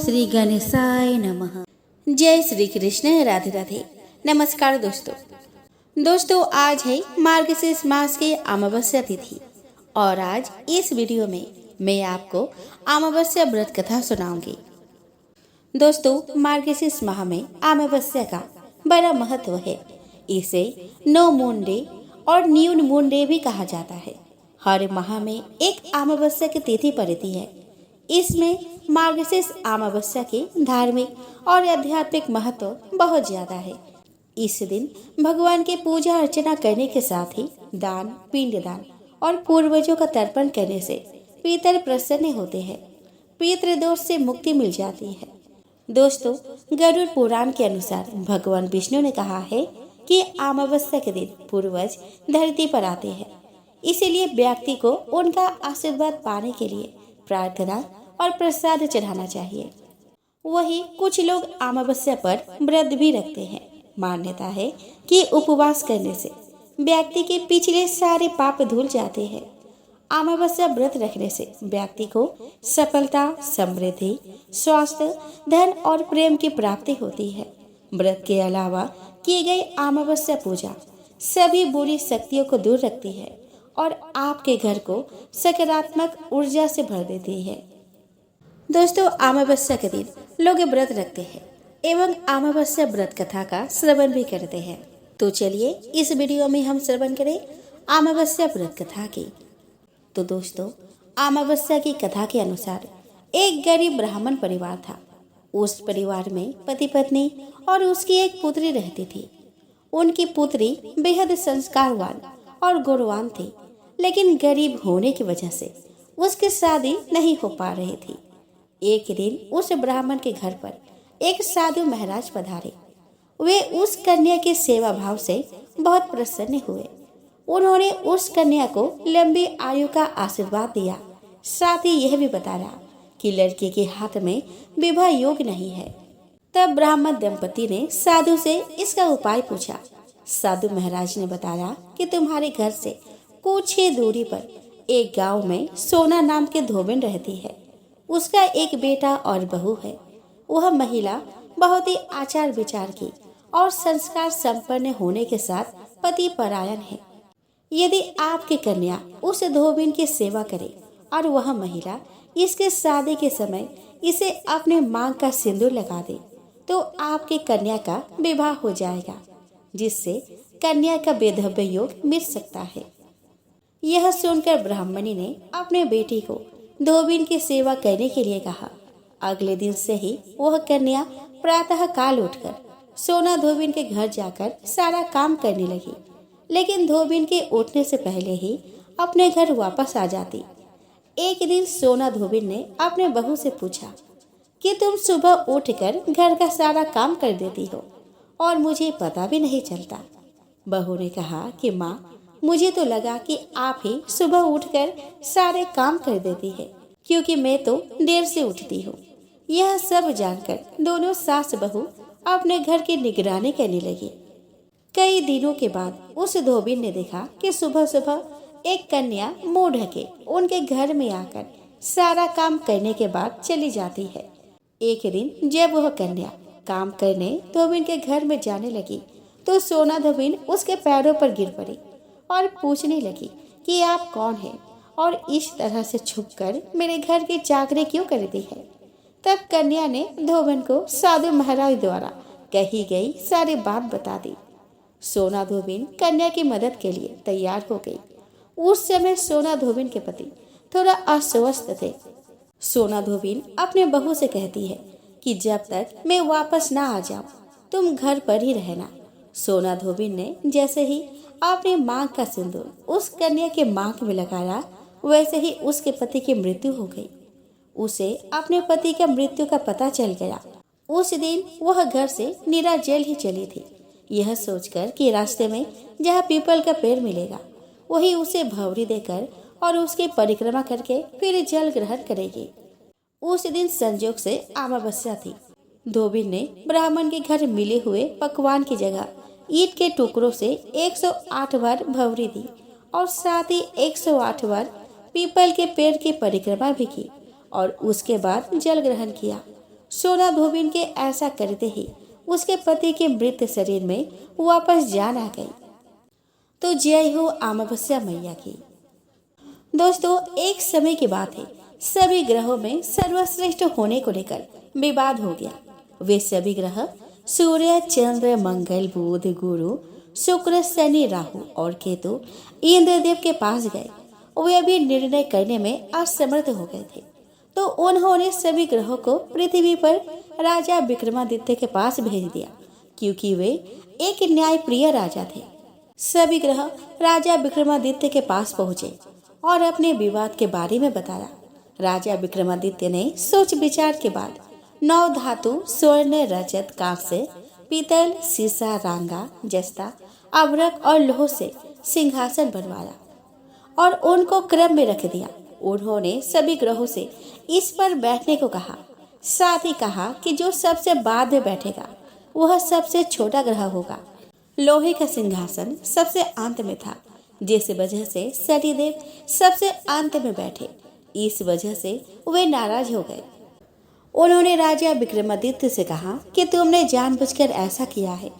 श्री गणेशाय नमः। जय श्री कृष्ण। राधे राधे। नमस्कार दोस्तों आज है मार्गशीर्ष मास की अमावस्या तिथि और आज इस वीडियो में मैं आपको अमावस्या व्रत कथा सुनाऊंगी। दोस्तों मार्गशीर्ष माह में अमावस्या का बड़ा महत्व है। इसे नो मून डे और न्यू मून डे भी कहा जाता है। हर माह में एक अमावस्या की तिथि पड़ती है। इसमें मार्गशीर्ष अमावस्या के धार्मिक और आध्यात्मिक महत्व बहुत ज्यादा है। इस दिन भगवान की पूजा अर्चना करने के साथ ही दान, पिंडदान और पूर्वजों का तर्पण करने से पितर प्रसन्न होते हैं। पितृदोष से मुक्ति मिल जाती है। दोस्तों गरुड़ पुराण के अनुसार भगवान विष्णु ने कहा है कि अमावस्या के दिन पूर्वज धरती पर आते हैं, इसीलिए व्यक्ति को उनका आशीर्वाद पाने के लिए प्रार्थना और प्रसाद चढ़ाना चाहिए। वही कुछ लोग अमावस्या पर व्रत भी रखते हैं। मान्यता है कि उपवास करने से व्यक्ति के पिछले सारे पाप धुल जाते हैं। अमावस्या व्रत रखने से व्यक्ति को सफलता, समृद्धि, स्वास्थ्य, धन और प्रेम की प्राप्ति होती है। व्रत के अलावा की गई अमावस्या पूजा सभी बुरी शक्तियों को दूर रखती है और आपके घर को सकारात्मक ऊर्जा से भर देती है। दोस्तों अमावस्या के दिन लोग व्रत रखते हैं एवं अमावस्या व्रत कथा का श्रवण भी करते हैं। तो चलिए इस वीडियो में हम श्रवण करें अमावस्या व्रत कथा की। तो दोस्तों अमावस्या की कथा के अनुसार एक गरीब ब्राह्मण परिवार था। उस परिवार में पति पत्नी और उसकी एक पुत्री रहती थी। उनकी पुत्री बेहद संस्कारवान और गुणवान थी, लेकिन गरीब होने की वजह से उसकी शादी नहीं हो पा रही थी। एक दिन उस ब्राह्मण के घर पर एक साधु महाराज पधारे। वे उस कन्या के सेवा भाव से बहुत प्रसन्न हुए। उन्होंने उस कन्या को लंबी आयु का आशीर्वाद दिया। साथ ही यह भी बताया कि लड़के के हाथ में विवाह योग नहीं है। तब ब्राह्मण दंपति ने साधु से इसका उपाय पूछा। साधु महाराज ने बताया कि तुम्हारे घर से कुछ ही दूरी पर एक गांव में सोना नाम के धोबिन रहती है। उसका एक बेटा और बहू है। वह महिला बहुत ही आचार विचार की और संस्कार संपन्न होने के साथ पति परायण है। यदि आपकी कन्या उस धोबिन की सेवा करे और वह महिला इसके शादी के समय इसे अपने मांग का सिंदूर लगा दे तो आपकी कन्या का विवाह हो जाएगा, जिससे कन्या का वैधव्य योग मिल सकता है। यह सुनकर ब्राह्मणी ने अपने बेटी को धोबिन की सेवा करने के लिए कहा। अगले दिन से ही वह कन्या प्रातः काल उठकर सोना धोबिन के घर जाकर सारा काम करने लगी, लेकिन धोबिन के उठने से पहले ही अपने घर वापस आ जाती। एक दिन सोना धोबिन ने अपने बहू से पूछा कि तुम सुबह उठकर घर का सारा काम कर देती हो और मुझे पता भी नहीं चलता। बहू ने कहा कि माँ, मुझे तो लगा कि आप ही सुबह उठकर सारे काम कर देती है, क्योंकि मैं तो देर से उठती हूँ। यह सब जानकर दोनों सास बहू अपने घर की निगरानी करने लगी। कई दिनों के बाद उस धोबिन ने देखा कि सुबह सुबह एक कन्या मुंह ढके उनके घर में आकर सारा काम करने के बाद चली जाती है। एक दिन जब वह कन्या काम करने धोबिन के घर में जाने लगी तो सोना धोबिन उसके पैरों पर गिर पड़ी और पूछने लगी कि आप कौन हैं और इस तरह से छुपकर मेरे घर की चाकरी क्यों करती है। तब कन्या ने धोबिन को साधु महाराज द्वारा कही गई सारी बात बता दी। सोना धोबिन कन्या की मदद के लिए तैयार हो गई। उस समय सोना धोबिन के पति थोड़ा अस्वस्थ थे। सोना धोबिन अपने बहू से कहती है कि जब तक मैं वापस ना आ जाऊं तुम घर पर ही रहना। सोना धोबिन ने जैसे ही अपने मांग का सिंदूर उस कन्या के मांग में लगाया, वैसे ही उसके पति की मृत्यु हो गई। उसे अपने पति का मृत्यु का पता चल गया। उस दिन वह घर से निराजेल ही चली थी, यह सोचकर कि रास्ते में जहाँ पीपल का पेड़ मिलेगा वही उसे भंवरी देकर और उसकी परिक्रमा करके फिर जल ग्रहण करेगी। उस दिन संजोग से अमावस्या थी। धोबिन ने ब्राह्मण के घर मिले हुए पकवान की जगह ईंट के टुकड़ों से 108 बार भंवरी दी और साथ ही 108 बार पीपल के पेड़ की परिक्रमा भी की और उसके बाद जल ग्रहण किया। सोना धोबिन के ऐसा करते ही उसके पति के मृत शरीर में वापस जान आ गई। तो जय हो अमावस्या मैया की। दोस्तों, एक समय की बात है, सभी ग्रहों में सर्वश्रेष्ठ होने को लेकर विवाद हो गया। वे सभी ग्रह सूर्य, चंद्र, मंगल, बुध, गुरु, शुक्र, शनि, राहु और केतु इंद्रदेव के पास गए। वे भी निर्णय करने में असमर्थ हो गए थे। तो उन्होंने सभी ग्रहों को पृथ्वी पर राजा विक्रमादित्य के पास भेज दिया, क्योंकि वे एक न्यायप्रिय राजा थे। सभी ग्रह राजा विक्रमादित्य के पास पहुंचे और अपने विवाद के बारे में बताया। राजा विक्रमादित्य ने सोच विचार के बाद 9 धातु स्वर्ण, रजत, कांस्य, पीतल, सीसा, रांगा, जस्ता, अभ्रक और लोह से सिंहासन बनवाया और उनको क्रम में रख दिया। उन्होंने सभी ग्रहों से इस पर बैठने को कहा। साथ ही कहा कि जो सबसे बाद में बैठेगा वह सबसे छोटा ग्रह होगा। लोहे का सिंहासन सबसे अंत में था, जिस वजह से शनिदेव सबसे अंत में बैठे। इस वजह से वे नाराज हो गए। उन्होंने राजा विक्रमादित्य से कहा कि तुमने जानबूझकर ऐसा किया है।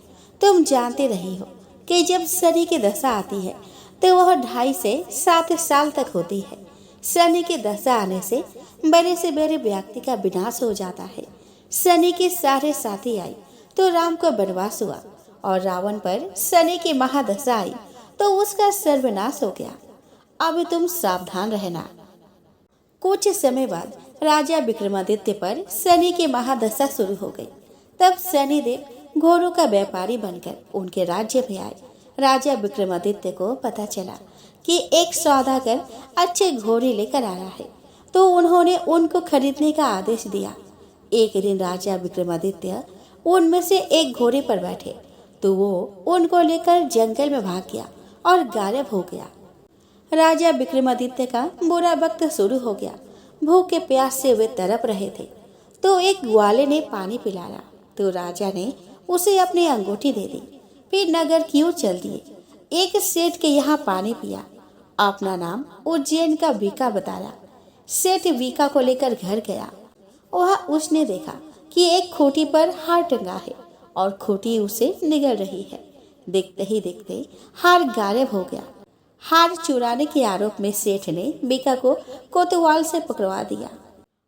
तुम जानते रही हो कि जब शनि की दशा आती है तो वह 2.5 से 7 साल तक होती है। शनि की दशा आने से बड़े व्यक्ति का विनाश हो जाता है। शनि की साढ़े साथी आई तो राम को वनवास हुआ और रावण पर शनि की महादशा आई तो उसका सर्वनाश हो गया। अब तुम सावधान रहना। कुछ समय बाद राजा विक्रमादित्य पर शनि की महादशा शुरू हो गई। तब शनिदेव घोड़ों का व्यापारी बनकर उनके राज्य में आए। राजा विक्रमादित्य को पता चला कि एक सौदागर अच्छे घोड़े लेकर आ रहा है, तो उन्होंने उनको खरीदने का आदेश दिया। एक दिन राजा विक्रमादित्य उनमें से एक घोड़े पर बैठे तो वो उनको लेकर जंगल में भाग गया और गायब हो गया। राजा विक्रमादित्य का बुरा वक्त शुरू हो गया। भूख के प्यास से वे तड़प रहे थे, तो एक ग्वाले ने पानी पिलाया तो राजा ने उसे अपनी अंगूठी दे दी। फिर नगर की ओर चल दिए। एक सेठ के यहाँ पानी पिया। अपना नाम उज्जैन का वीका बताया। सेठ वीका को लेकर घर गया। वहाँ उसने देखा कि एक खूंटी पर हार टंगा है और खूंटी उसे निगल रही है। देखते ही देखते हार गायब हो गया। हार चुराने के आरोप में सेठ ने वीका को कोतवाल से पकड़वा दिया।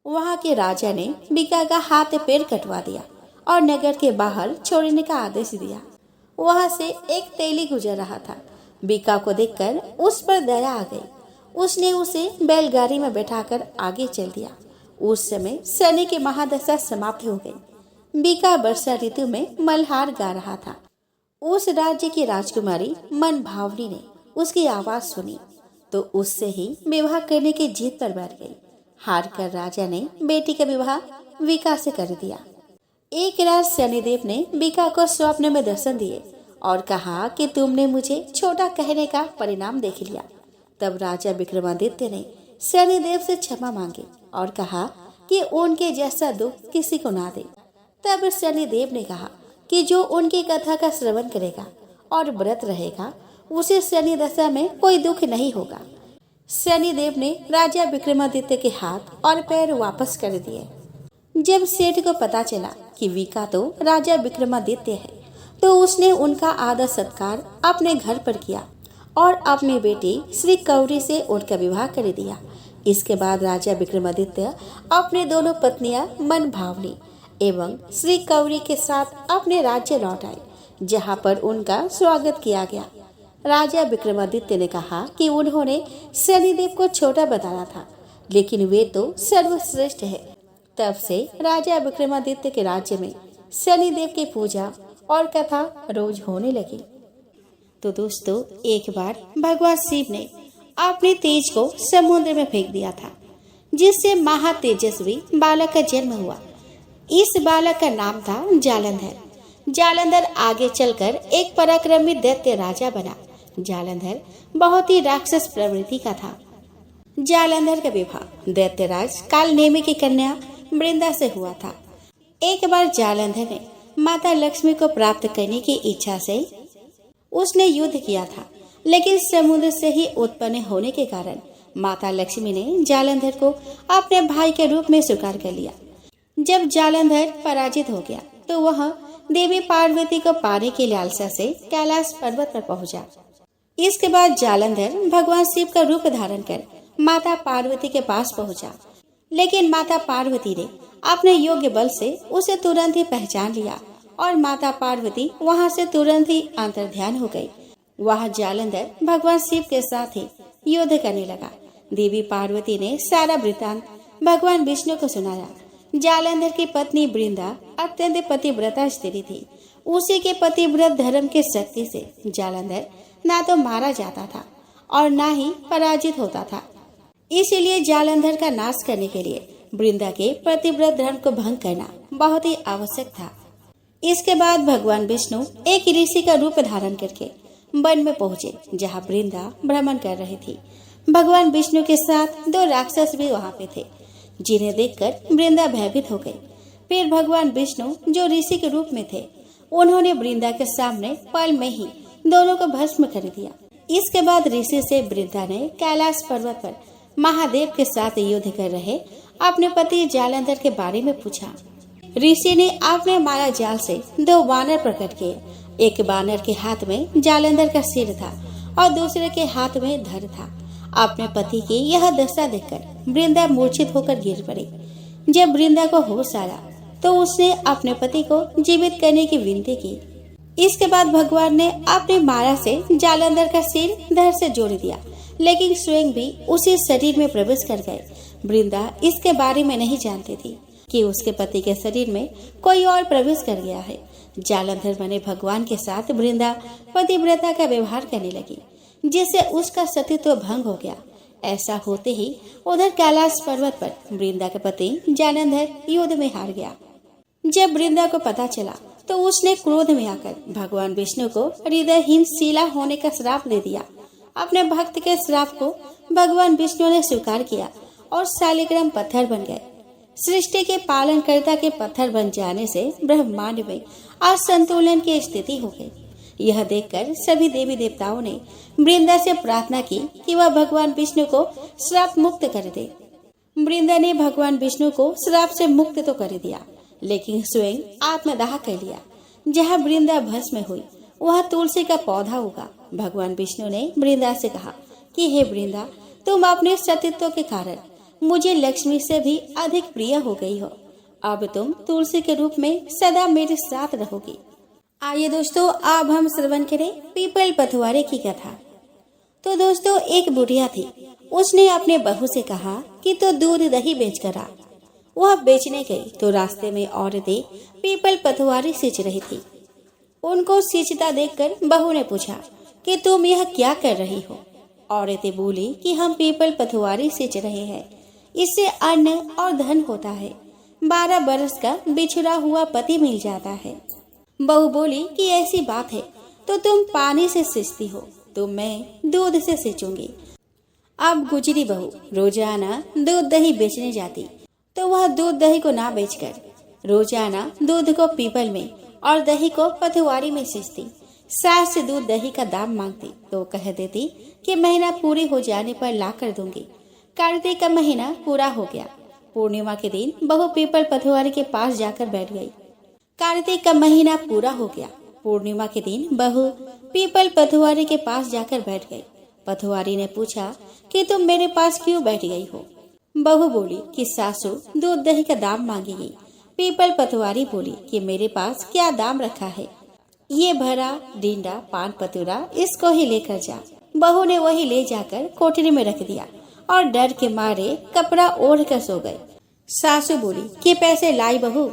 वहाँ के राजा ने वीका का हाथ पैर कटवा दिया और नगर के बाहर छोड़ने का आदेश दिया। वहाँ से एक तेली गुजर रहा था। वीका को देखकर उस पर दया आ गई। उसने उसे बैलगाड़ी में बैठाकर आगे चल दिया। उस समय शनि की महादशा समाप्त हो गई। वीका वर्षा ऋतु में मल्हार गा रहा था। उस राज्य की राजकुमारी मनभावनी ने उसकी आवाज सुनी तो उससे ही विवाह करने की जिद पर बैठ गई। हार कर राजा ने बेटी का विवाह वीका से कर दिया। एक रात शनिदेव ने वीका को स्वप्न में दर्शन दिए और कहा कि तुमने मुझे छोटा कहने का परिणाम देख लिया। तब राजा विक्रमादित्य ने शनिदेव से क्षमा मांगी और कहा कि उनके जैसा दुख किसी को ना दे। तब शनिदेव ने कहा कि जो उनकी कथा का श्रवण करेगा और व्रत रहेगा उसे शनि दशा में कोई दुख नहीं होगा। शनिदेव ने राजा विक्रमादित्य के हाथ और पैर वापस कर दिए। जब सेठ को पता चला कि वीका तो राजा विक्रमादित्य है, तो उसने उनका आदर सत्कार अपने घर पर किया और अपनी बेटी श्री कौरी से उनका विवाह कर दिया। इसके बाद राजा विक्रमादित्य अपने दोनों पत्नियां मनभावनी एवं श्री कौरी के साथ अपने राज्य लौट आए, जहां पर उनका स्वागत किया गया। राजा विक्रमादित्य ने कहा कि उन्होंने शनिदेव को छोटा बताया था, लेकिन वे तो सर्वश्रेष्ठ है। तब से राजा विक्रमादित्य के राज्य में शनिदेव की पूजा और कथा रोज होने लगी। तो दोस्तों, एक बार भगवान शिव ने अपने तेज को समुद्र में फेंक दिया था, जिससे महातेजस्वी बालक का जन्म हुआ। इस बालक का नाम था जालंधर। जालंधर आगे चलकर एक पराक्रमी दैत्य राजा बना। जालंधर बहुत ही राक्षस प्रवृत्ति का था। जालंधर का विवाह दैत्यराज कालनेमी की कन्या वृंदा से हुआ था। एक बार जालंधर ने माता लक्ष्मी को प्राप्त करने की इच्छा से उसने युद्ध किया था, लेकिन समुद्र से ही उत्पन्न होने के कारण माता लक्ष्मी ने जालंधर को अपने भाई के रूप में स्वीकार कर लिया। जब जालंधर पराजित हो गया तो वह देवी पार्वती को पाने के लालसा से कैलाश पर्वत पर पहुंचा। इसके बाद जालंधर भगवान शिव का रूप धारण कर माता पार्वती के पास पहुंचा, लेकिन माता पार्वती ने अपने योग्य बल से उसे तुरंत ही पहचान लिया और माता पार्वती वहां से तुरंत ही अंतर्ध्यान हो गई। वहां जालंधर भगवान शिव के साथ ही युद्ध करने लगा। देवी पार्वती ने सारा वृतांत भगवान विष्णु को सुनाया। जालंधर की पत्नी वृंदा अत्यंत पतिव्रता स्त्री थी। उसी के पतिव्रत धर्म के शक्ति से जालंधर ना तो मारा जाता था और ना ही पराजित होता था। इसीलिए जालंधर का नाश करने के लिए वृंदा के पतिव्रत धर्म को भंग करना बहुत ही आवश्यक था। इसके बाद भगवान विष्णु एक ऋषि का रूप धारण करके वन में पहुँचे, जहाँ वृंदा भ्रमण कर रही थी। भगवान विष्णु के साथ 2 राक्षस भी वहाँ पे थे, जिन्हें देखकर वृंदा भयभीत हो गई। फिर भगवान विष्णु जो ऋषि के रूप में थे, उन्होंने वृंदा के सामने पल में ही दोनों को भस्म कर दिया। इसके बाद ऋषि से वृंदा ने कैलाश पर्वत पर महादेव के साथ युद्ध कर रहे अपने पति जालंधर के बारे में पूछा। ऋषि ने अपने माया जाल से 2 बानर प्रकट किए। एक बानर के हाथ में जालंधर का सिर था और दूसरे के हाथ में धड़ था। अपने पति की यह दशा देखकर वृंदा मूर्छित होकर गिर पड़ी। जब वृंदा को होश आया तो उसने अपने पति को जीवित करने की विनती की। इसके बाद भगवान ने अपनी माया से जालंधर का सिर धड़ से जोड़ दिया, लेकिन स्वयं भी उसी शरीर में प्रवेश कर गए। वृंदा इसके बारे में नहीं जानती थी कि उसके पति के शरीर में कोई और प्रवेश कर गया है। जालंधर बने भगवान के साथ वृंदा पतिव्रता का व्यवहार करने लगी, जिससे उसका सतीत्व भंग हो गया। ऐसा होते ही उधर कैलाश पर्वत पर वृंदा के पति जालंधर युद्ध में हार गया। जब वृंदा को पता चला तो उसने क्रोध में आकर भगवान विष्णु को हृदयहीन शिला होने का श्राप दे दिया। अपने भक्त के श्राप को भगवान विष्णु ने स्वीकार किया और शालिग्राम पत्थर बन गए। सृष्टि के पालनकर्ता के पत्थर बन जाने से ब्रह्मांड में असंतुलन की स्थिति हो गई। यह देखकर सभी देवी देवताओं ने वृंदा से प्रार्थना की कि वह भगवान विष्णु को श्राप मुक्त कर दे। वृंदा ने भगवान विष्णु को श्राप से मुक्त तो कर दिया, लेकिन स्वयं आत्मदाह कर लिया। जहाँ वृंदा भस्म हुई वह तुलसी का पौधा उगा। भगवान विष्णु ने वृंदा से कहा कि हे वृंदा, तुम अपने सतीत्व के कारण मुझे लक्ष्मी से भी अधिक प्रिय हो गई हो। अब तुम तुलसी के रूप में सदा मेरे साथ रहोगी। आइए दोस्तों, अब हम श्रवण करें पीपल पथवारे की कथा। तो दोस्तों, एक बुढ़िया थी। उसने अपने बहू से कहा कि तो दूध दही बेच कर आ। वह बेचने गई तो रास्ते में औरतें पीपल पथवारी सींच रही थी। उनको सींचता देखकर बहू ने पूछा कि तुम यह क्या कर रही हो। औरतें बोली कि हम पीपल पथवारी सींच रहे हैं, इससे अन्न और धन होता है। 12 बरस का बिछड़ा हुआ पति मिल जाता है। बहू बोली कि ऐसी बात है तो तुम पानी से सींचती हो तो मैं दूध से सींचूंगी। अब गुजरी बहू रोजाना दूध दही बेचने जाती तो वह दूध दही को ना बेचकर रोजाना दूध को पीपल में और दही को पथवारी में सींचती। सास से दूध दही का दाम मांगती तो कह देती कि महीना पूरी हो जाने पर ला कर दूंगी। कार्तिक का महीना पूरा हो गया। पूर्णिमा के दिन बहू पीपल पथवारी के पास जाकर बैठ गई। कार्तिक का महीना पूरा हो गया। पूर्णिमा के दिन बहू पीपल पथवारी के पास जाकर बैठ गई। पथवारी ने पूछा कि तुम मेरे पास क्यों बैठ गई हो। बहू बोली कि सासू दूध दही का दाम मांगेगी। पीपल पथवारी बोली कि मेरे पास क्या दाम रखा है, ये भरा डींडा पान पतुरा इसको ही लेकर जा। बहू ने वही ले जाकर कोठरी में रख दिया और डर के मारे कपड़ा ओढ़ कर सो गए। सासू बोली कि पैसे लाई बहू।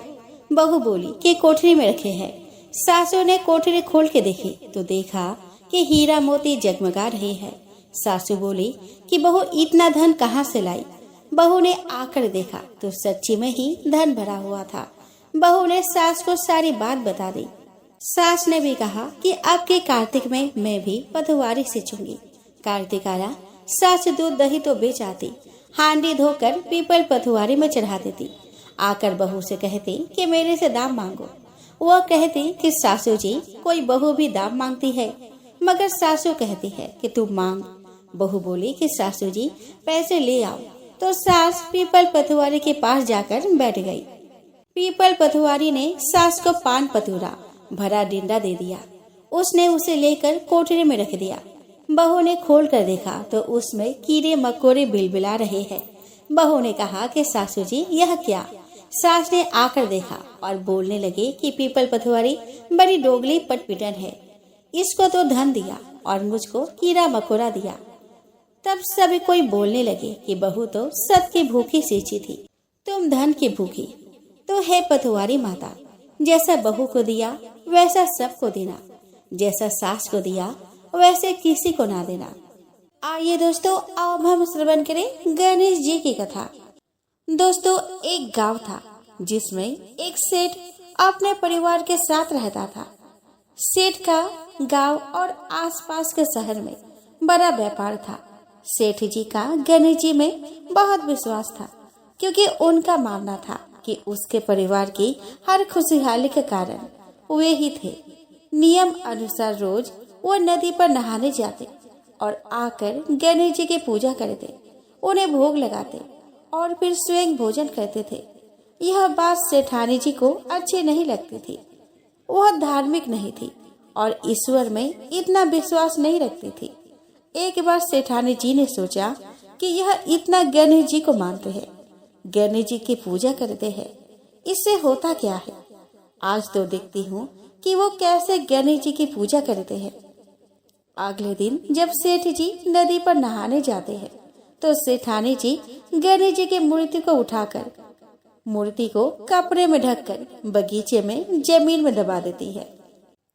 बहू बोली कि कोठरी में रखे हैं। सासू ने कोठरी खोल के देखी तो देखा कि हीरा मोती जगमगा रहे हैं। सासू बोली कि बहू इतना धन कहाँ से लाई। बहू ने आकर देखा तो सच्ची में ही धन भरा हुआ था। बहू ने सास को सारी बात बता दी। सास ने भी कहा कि अब के कार्तिक में मैं भी पथवारी सींचूंगी। कार्तिक आया, सास दूध दही तो बेच आती, हांडी धोकर पीपल पथवारी में चढ़ा देती। आकर बहू से कहती कि मेरे से दाम मांगो। वह कहती कि सासू जी कोई बहू भी दाम मांगती है, मगर सासू कहती है कि तुम मांग। बहू बोली कि सासू जी पैसे ले आओ। तो सास पीपल पथवारी के पास जाकर बैठ गई। पीपल पटवारी ने सास को पान पतूरा भरा डिंडा दे दिया। उसने उसे लेकर कोठरी में रख दिया। बहू ने खोल कर देखा तो उसमें कीड़े मकोड़े बिलबिला रहे हैं। बहू ने कहा कि सासू जी यह क्या? सास ने आकर देखा और बोलने लगे कि पीपल पटवारी बड़ी डोगली पटपिटन है। इसको तो धन दिया और मुझको कीड़ा मकोड़ा दिया। तब सभी कोई बोलने लगे कि बहू तो सत की भूखी सींची थी, तुम धन की भूखी। तो है पटवारी माता, जैसा बहू को दिया वैसा सबको देना, जैसा सास को दिया वैसे किसी को ना देना। आइए दोस्तों, अब हम श्रवण करें गणेश जी की कथा। दोस्तों, एक गांव था जिसमें एक सेठ अपने परिवार के साथ रहता था। सेठ का गांव और आसपास के शहर में बड़ा व्यापार था। सेठ जी का गणेश जी में बहुत विश्वास था, क्योंकि उनका मानना था कि उसके परिवार की हर खुशहाली के कारण वे ही थे। नियम अनुसार रोज वो नदी पर नहाने जाते और आकर गणेश जी की पूजा करते, उन्हें भोग लगाते और फिर स्वयं भोजन करते थे। यह बात सेठानी जी को अच्छी नहीं लगती थी। वह धार्मिक नहीं थी और ईश्वर में इतना विश्वास नहीं रखती थी। एक बार सेठानी जी ने सोचा कि यह इतना गणेश जी को मानते हैं, गणेश जी की पूजा करते हैं, इससे होता क्या है? आज तो देखती हूँ कि वो कैसे गणेश जी की पूजा करते हैं। अगले दिन जब सेठ जी नदी पर नहाने जाते हैं तो सेठानी जी गणेश जी की मूर्ति को उठाकर मूर्ति को कपड़े में ढककर बगीचे में जमीन में दबा देती है।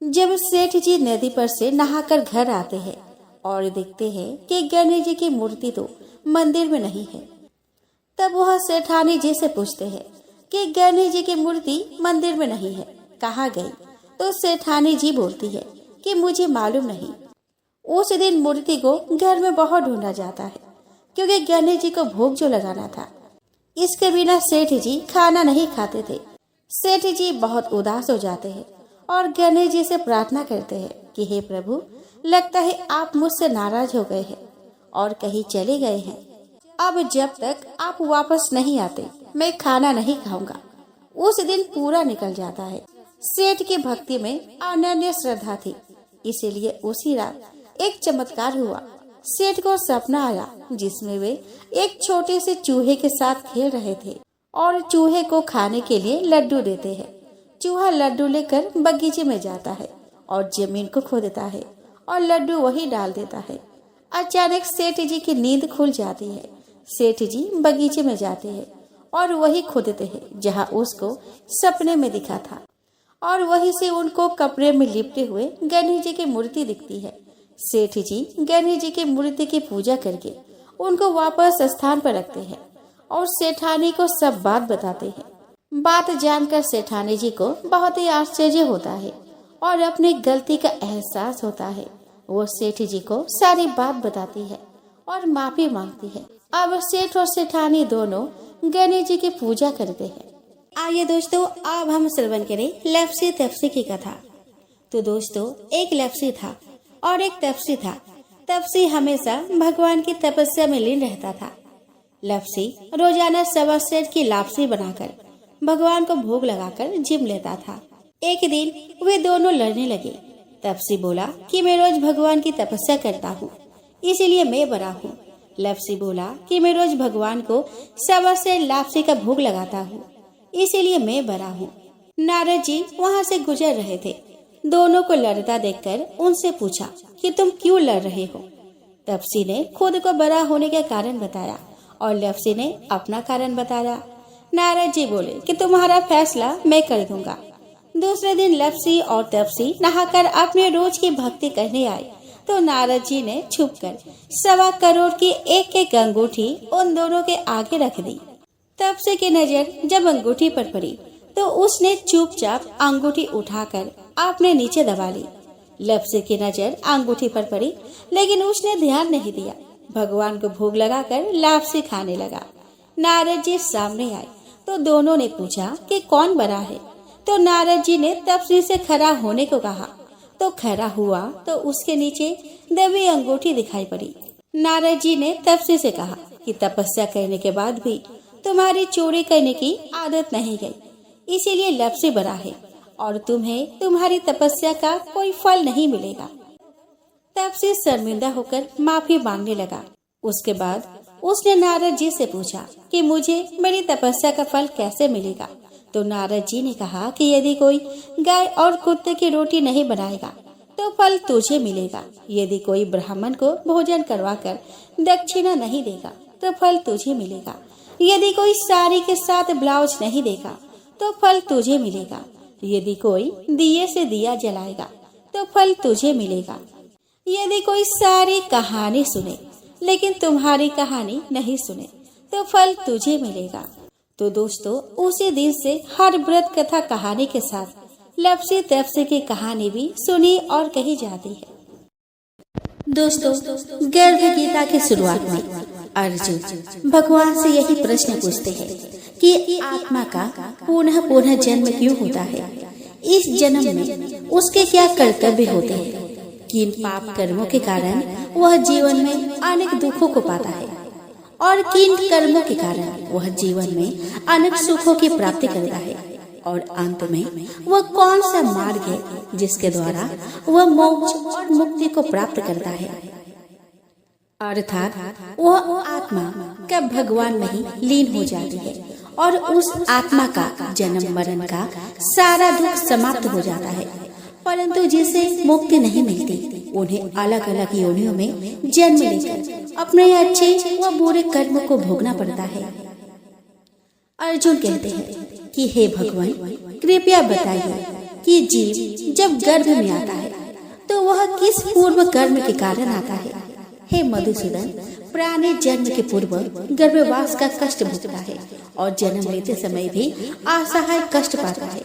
जब सेठ जी नदी पर से नहाकर घर आते हैं और देखते हैं कि गणेश जी की मूर्ति तो मंदिर में नहीं है, तब वह सेठानी जी से पूछते हैं कि गणेश जी की मूर्ति मंदिर में नहीं है, कहाँ गई? तो सेठानी जी बोलती है कि मुझे मालूम नहीं। उस दिन मूर्ति को घर में बहुत ढूंढा जाता है, क्योंकि गणेश जी को भोग जो लगाना था। इसके बिना सेठ जी खाना नहीं खाते थे। सेठ जी बहुत उदास हो जाते हैं और गणेश जी से प्रार्थना करते हैं कि हे प्रभु, लगता है आप मुझसे नाराज हो गए हैं और कहीं चले गए हैं। अब जब तक आप वापस नहीं आते मैं खाना नहीं खाऊंगा। उस दिन पूरा निकल जाता है। सेठ की भक्ति में अनन्य श्रद्धा थी, इसीलिए उसी रात एक चमत्कार हुआ। सेठ को सपना आया जिसमें वे एक छोटे से चूहे के साथ खेल रहे थे और चूहे को खाने के लिए लड्डू देते हैं। चूहा लड्डू लेकर बगीचे में जाता है और जमीन को खोदता है और लड्डू वही डाल देता है। अचानक सेठ जी की नींद खुल जाती है। सेठ जी बगीचे में जाते हैं और वही खोदते हैं जहाँ उसको सपने में दिखा था, और वहीं से उनको कपड़े में लिपटे हुए गणेश जी की मूर्ति दिखती है। सेठ जी गणेश जी की मूर्ति की पूजा करके उनको वापस स्थान पर रखते हैं और सेठानी को सब बात बताते हैं। बात जानकर सेठानी जी को बहुत ही आश्चर्य होता है और अपनी गलती का एहसास होता है। वो सेठ जी को सारी बात बताती है और माफी मांगती है। अब सेठ और सेठानी दोनों गणेश जी की पूजा करते हैं। आइए दोस्तों, अब हम श्रवण करें लप्सी तप्सी की कथा। तो दोस्तों, एक लप्सी था और एक तप्सी था। तप्सी हमेशा भगवान की तपस्या में लीन रहता था। लप्सी रोजाना सवा सेर की लापसी बनाकर भगवान को भोग लगाकर जिम लेता था। एक दिन वे दोनों लड़ने लगे। तप्सी बोला कि मैं रोज भगवान की तपस्या करता हूँ, इसीलिए मैं बड़ा हूँ। लप्सी बोला कि मैं रोज भगवान को सवा सेर लापसी का भोग लगाता हूँ, इसीलिए मैं बड़ा हूँ। नारद जी वहाँ से गुजर रहे थे। दोनों को लड़ता देखकर उनसे पूछा कि तुम क्यों लड़ रहे हो। तप्सी ने खुद को बड़ा होने का कारण बताया और लप्सी ने अपना कारण बताया। नारद जी बोले कि तुम्हारा फैसला मैं कर दूंगा। दूसरे दिन लप्सी और तप्सी नहाकर अपने रोज की भक्ति करने आए तो नारद जी ने छुपकर 1.25 करोड़ की एक एक अंगूठी उन दोनों के आगे रख दी। तप्सी की नजर जब अंगूठी पर पड़ी तो उसने चुपचाप अंगूठी उठाकर अपने नीचे दबा ली। लप्सी की नजर अंगूठी पर पड़ी, लेकिन उसने ध्यान नहीं दिया। भगवान को भोग लगाकर लापसी खाने लगा। नारद जी सामने आए तो दोनों ने पूछा कि कौन बड़ा है। तो नारद जी ने तप्सी से खड़ा होने को कहा तो खड़ा हुआ तो उसके नीचे दबी अंगूठी दिखाई पड़ी। नारद जी ने तप्सी से कहा कि तपस्या करने के बाद भी तुम्हारी चोरी करने की आदत नहीं गई, इसीलिए लब से बड़ा है और तुम्हें तुम्हारी तपस्या का कोई फल नहीं मिलेगा। तब से शर्मिंदा होकर माफी मांगने लगा। उसके बाद उसने नारद जी से पूछा कि मुझे मेरी तपस्या का फल कैसे मिलेगा। तो नारद जी ने कहा कि यदि कोई गाय और कुत्ते की रोटी नहीं बनाएगा तो फल तुझे मिलेगा। यदि कोई ब्राह्मण को भोजन करवाकर दक्षिणा नहीं देगा तो फल तुझे मिलेगा। यदि कोई साड़ी के साथ ब्लाउज नहीं देगा तो फल तुझे मिलेगा। यदि कोई दिए से दिया जलाएगा तो फल तुझे मिलेगा। यदि कोई सारी कहानी सुने लेकिन तुम्हारी कहानी नहीं सुने तो फल तुझे मिलेगा। तो दोस्तों, उसी दिन से हर व्रत कथा कहानी के साथ लपसी तपसी की कहानी भी सुनी और कही जाती है। दोस्तों, गर्भ गीता की शुरुआत में अर्जुन भगवान से यही प्रश्न पूछते हैं कि आत्मा का पुनः पुनः जन्म क्यों होता है। इस जन्म में उसके क्या कर्तव्य होते हैं। किन पाप कर्मों के कारण वह जीवन में अनेक दुखों को पाता है और किन कर्मों के कारण वह जीवन में अनेक सुखों की प्राप्ति करता है। और अंत में वह कौन सा मार्ग है जिसके द्वारा वह मोक्ष और मुक्ति को प्राप्त करता है। अर्थात वह आत्मा कब भगवान में ही लीन हो जाती है और उस आत्मा का जन्म मरण का सारा दुख समाप्त हो जाता है। परंतु जिसे मुक्ति नहीं मिलती उन्हें अलग अलग योनियों में जन्म लेकर अपने अच्छे व बुरे कर्म को भोगना पड़ता है। अर्जुन कहते हैं कि हे भगवान, कृपया बताइए कि जीव जब गर्भ में आता है तो वह किस पूर्व कर्म के कारण आता है। हे मधुसूदन, प्राणी जन्म के पूर्व गर्भवास का कष्ट भोगता है और जन्म लेते समय भी असहाय कष्ट पाता है।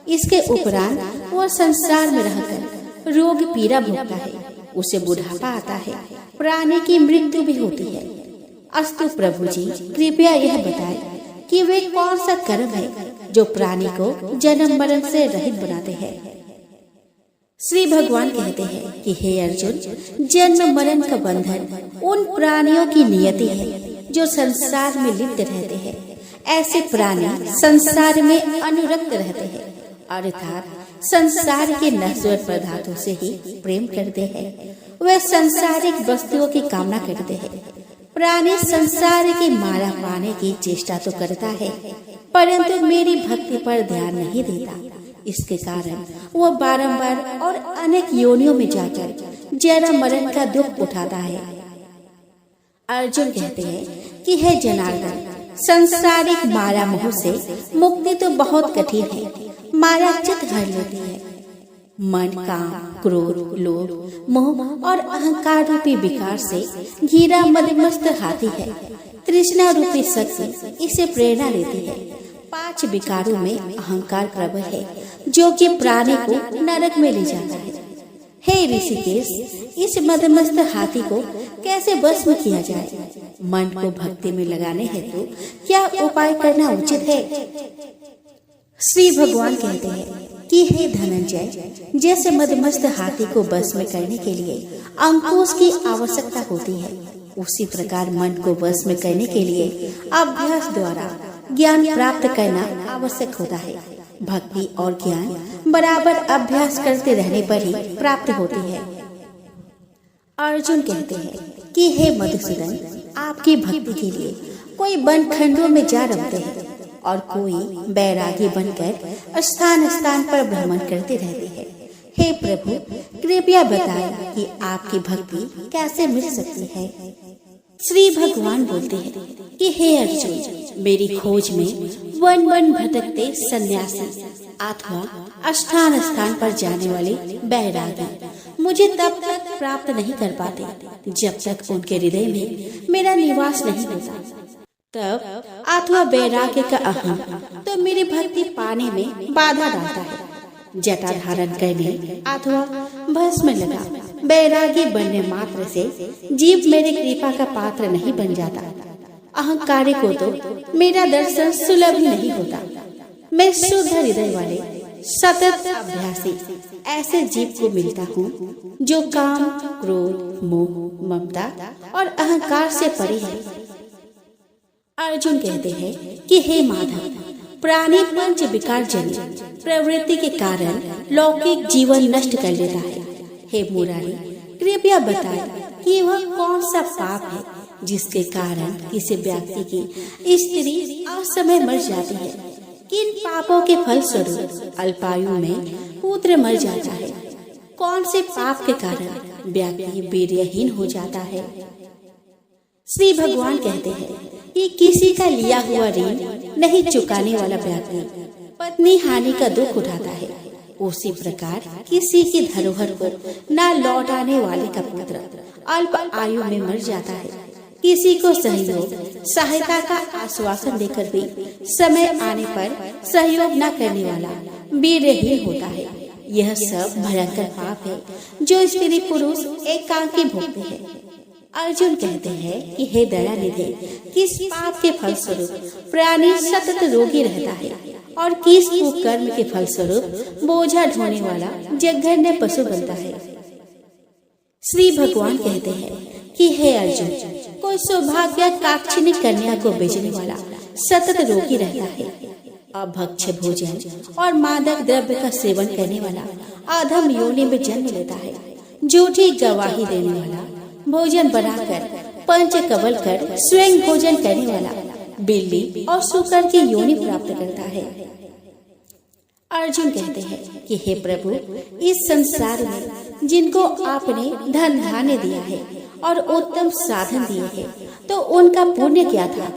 इसके उपरांत वो संसार में रहकर रोग पीड़ा भोगता है। उसे बुढ़ापा आता है, प्राणी की मृत्यु भी होती है। अस्तु प्रभु जी, कृपया यह बताएं कि वे कौन सा कर्म है जो प्राणी को जन्म मरण से रहित बनाते हैं। श्री भगवान कहते हैं कि हे अर्जुन, जन्म मरण का बंधन उन प्राणियों की नियति है जो संसार में लिप्त रहते हैं। ऐसे प्राणी संसार में अनुरक्त रहते हैं, अर्थात संसार के नश्वर पदार्थों से ही प्रेम करते हैं। वे संसारिक वस्तुओं की कामना करते हैं। प्राणी संसार की माला पाने की चेष्टा तो करता है परंतु मेरी भक्ति पर ध्यान नहीं देता। इसके कारण वो बारंबार और अनेक योनियों में जाकर जन्म मरण का दुख उठाता है। अर्जुन कहते हैं कि हे जनार्दन, संसारिक माया मोह से मुक्ति तो बहुत कठिन है। माया चित हर लेती है। मन, काम, क्रोध, लोभ, मोह और अहंकार रूपी विकार से घिरा मदमस्त हाथी है। तृष्णा रूपी शक्ति इसे प्रेरणा देती है। 5 विकारों में अहंकार प्रबल है जो कि प्राणी को नरक में ले जाता है। हे ऋषिकेश, इस मदमस्त हाथी को कैसे भस्म किया जाए। मन को भक्ति में लगाने हेतु क्या उपाय करना उचित है। श्री भगवान कहते हैं कि हे धनंजय, जैसे मदमस्त हाथी को बस में करने के लिए अंकुश की आवश्यकता होती है, उसी प्रकार मन को बस में करने के लिए अभ्यास द्वारा ज्ञान प्राप्त करना आवश्यक होता है। भक्ति और ज्ञान बराबर अभ्यास करते रहने पर ही प्राप्त होती है। अर्जुन कहते हैं कि हे मधुसूदन, आपकी भक्ति के लिए कोई वन खंडों में जा रमते हैं और कोई बैरागी बनकर स्थान स्थान पर भ्रमण करते रहते हैं। हे प्रभु, कृपया बताएं कि आपकी भक्ति कैसे मिल सकती है। श्री भगवान बोलते हैं कि हे अर्जुन, मेरी खोज में वन वन भटकते सन्यासी अथवा स्थान स्थान पर जाने वाले बैरागी मुझे तब तक प्राप्त नहीं कर पाते जब तक उनके हृदय में मेरा निवास नहीं होता। तब अथवा वैराग्य का अहम तो मेरी भक्ति पाने में बाधा डालता है। जटा धारण करने अथवा भस्म लगा वैरागी बनने मात्र से जीव मेरी कृपा का पात्र नहीं बन जाता। अहंकारी को तो मेरा दर्शन सुलभ ही नहीं होता। मैं शुद्ध हृदय वाले सतत अभ्यासी ऐसे जीव को मिलता हूँ जो काम, क्रोध, मोह, ममता और अहंकार से परे है। अर्जुन कहते हैं कि हे माधव, प्राणी पंच विकार जनित प्रवृत्ति के कारण लौकिक जीवन नष्ट कर लेता है। हे मुरारी, कृपया बताएं कि वह कौन सा पाप है जिसके कारण किसी व्यक्ति की स्त्री असमय मर जाती है। किन पापों के फल स्वरूप अल्पायु में पुत्र मर जाता है। कौन से पाप के कारण व्यक्ति वीर्यहीन हो जाता है। श्री भगवान कहते हैं कि किसी का लिया हुआ ऋण नहीं चुकाने वाला व्यक्ति पत्नी हानि का दुख उठाता है, उसी प्रकार किसी की धरोहर को न लौटाने वाले का पुत्र अल्प आयु में मर जाता है। किसी को सहयोग सहायता का आश्वासन देकर भी समय आने पर सहयोग न करने वाला वीर्यहीन होता है। यह सब भयंकर पाप है जो स्त्री पुरुष एकांकी भोगते हैं। अर्जुन कहते हैं कि हे दयानिधि, किस पाप के फल स्वरूप प्राणी सतत रोगी रहता है और किस कुकर्म के फल स्वरूप बोझा ढोने वाला जघन्य पशु बनता है। श्री भगवान कहते हैं कि हे अर्जुन, कोई सौभाग्य काक्षिणी कन्या को बेचने वाला सतत रोगी रहता है। अभक्ष्य भोजन और मादक द्रव्य का सेवन करने वाला अधम योनि में जन्म लेता है। झूठी गवाही देने वाला, भोजन बनाकर पंच कवल कर स्वयं भोजन करने वाला बिल्ली और सूकर की योनि प्राप्त करता है। अर्जुन कहते हैं कि हे प्रभु, इस संसार में जिनको आपने धन धान्य दिया है और उत्तम साधन दिए हैं, तो उनका पुण्य क्या था।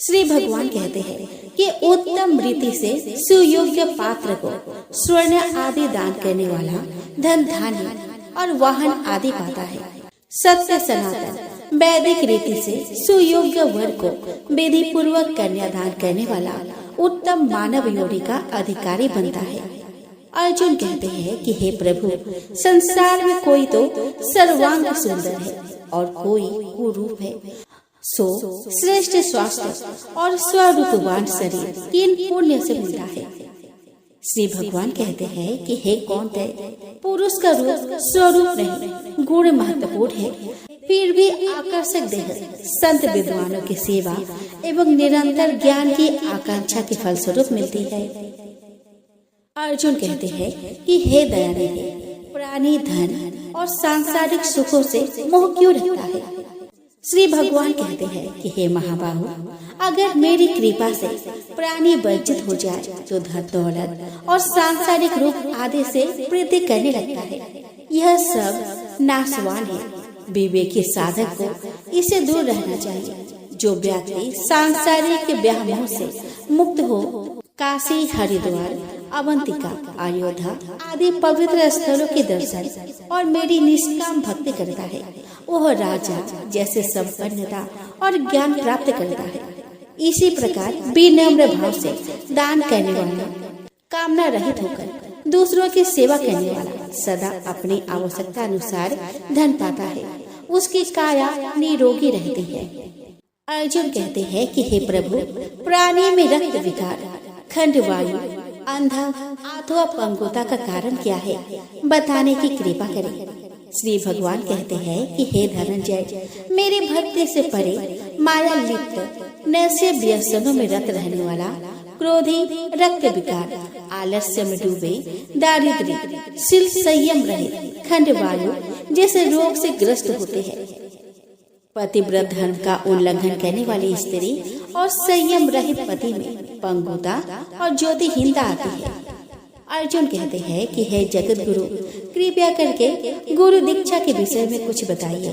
श्री भगवान कहते हैं कि उत्तम रीति से सुयोग्य पात्र को स्वर्ण आदि दान करने वाला धन धान्य और वाहन आदि पाता है। सत्य सनातन वैदिक रीति से सुयोग्य वर को विधि पूर्वक कन्यादान करने वाला उत्तम मानव योनि का अधिकारी बनता है। अर्जुन कहते हैं कि हे प्रभु, संसार में कोई तो सर्वांग सुंदर है और कोई कुरूप है, सो श्रेष्ठ स्वास्थ्य और स्वरूपवान शरीर किन पुण्य से मिलता है। श्री भगवान कहते हैं कि हे कौन्तेय, पुरुष का रूप स्वरूप नहीं, गुण महत्वपूर्ण है, फिर भी आकर्षक देह संत विद्वानों की सेवा एवं निरंतर ज्ञान की आकांक्षा के फलस्वरूप मिलती है। अर्जुन कहते हैं कि हे दयानिधि, प्राणी धन और सांसारिक सुखों से मोह क्यों रखता है। श्री भगवान कहते हैं कि हे महाबाहु, अगर मेरी कृपा से प्राणी वंचित हो जाए तो धन दौलत और सांसारिक रूप आदि से प्रीति करने लगता है। यह सब नाशवान है। विवेकी साधक को इसे दूर रहना चाहिए। जो व्यक्ति सांसारिक व्यामोह से मुक्त हो काशी, हरिद्वार, अवंतिका, अयोध्या आदि पवित्र स्थलों के दर्शन और मेरी निष्काम भक्ति करता है, वह राजा जैसे संपन्नता और ज्ञान प्राप्त करता है। इसी प्रकार विनम्र भाव से दान करने वाला, कामना रहित होकर दूसरों की सेवा करने वाला सदा अपनी आवश्यकता अनुसार धन पाता है। उसकी काया निरोगी रहती है। अर्जुन कहते हैं कि हे प्रभु, प्राणी में रक्त विकार, खंड वायु, अंधा अथवा पंगुता का कारण क्या है, बताने की कृपा करें। श्री भगवान कहते हैं कि हे धनंजय, मेरी भक्ति से परे माया लिप्त नशे व्यसनों में रत रहने वाला, क्रोधी, रक्त विकार, आलस्य में डूबे, दारिद्र्य, शील संयम रहित, खंड वायु जैसे रोग से ग्रस्त होते हैं, पतिव्रत धर्म का उल्लंघन करने वाली स्त्री और संयम रहित पति में पंगुता और ज्योतिहीनता आती है। अर्जुन कहते हैं कि हे जगत गुरु, कृपया करके गुरु दीक्षा के विषय में कुछ बताइए।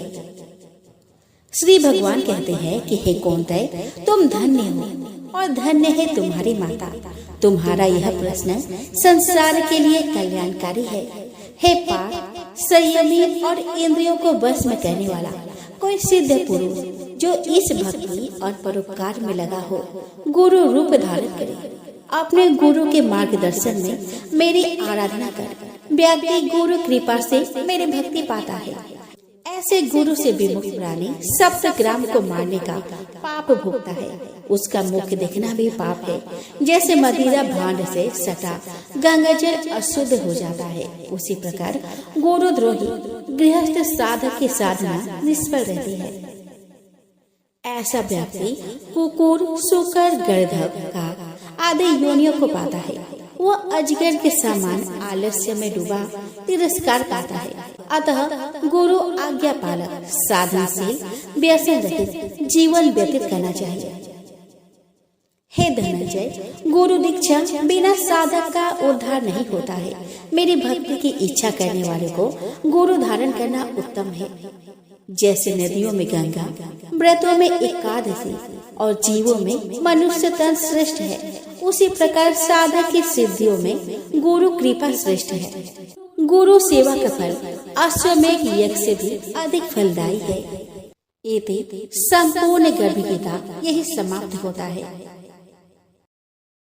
श्री भगवान कहते हैं कि हे कौन्तेय, तुम धन्य हो और धन्य है तुम्हारी माता। तुम्हारा यह प्रश्न संसार के लिए कल्याणकारी है। हे पार्थ, संयमी और इंद्रियों को वश में करने वाला कोई सिद्ध पुरुष जो इस भक्ति और परोपकार में लगा हो, गुरु रूप धारण करे। अपने गुरु के मार्गदर्शन में मेरी आराधना कर व्यक्ति गुरु कृपा से मेरी भक्ति पाता है। ऐसे गुरु से विमुख प्राणी सप्तग्राम को मारने का पाप भोगता है। उसका मुख देखना भी पाप है। जैसे मदिरा भांड से सटा गंगाजल अशुद्ध हो जाता है, उसी प्रकार गुरुद्रोही गृहस्थ साधक की साधना निष्फल रहती है। ऐसा व्यक्ति कुकुर, सूकर, गड़धब, काक आदि योनियों को पाता है। वह अजगर के समान आलस्य में डूबा तिरस्कार पाता है। अतः गुरु आज्ञा पालक साधनशील व्यसन रहित जीवन व्यतीत करना चाहिए। हे धनंजय, गुरु दीक्षा बिना साधक का उद्धार नहीं होता है। मेरी भक्ति की इच्छा करने वाले को गुरु धारण करना उत्तम है। जैसे नदियों में गंगा, व्रतों में एकादशी और जीवों में मनुष्य तन श्रेष्ठ है, उसी प्रकार साधक की सिद्धियों में गुरु कृपा श्रेष्ठ है। गुरु सेवा का फल अश्वमेध यज्ञ से भी अधिक फलदायी है। एते संपूर्ण गर्भ गीता यही समाप्त होता है।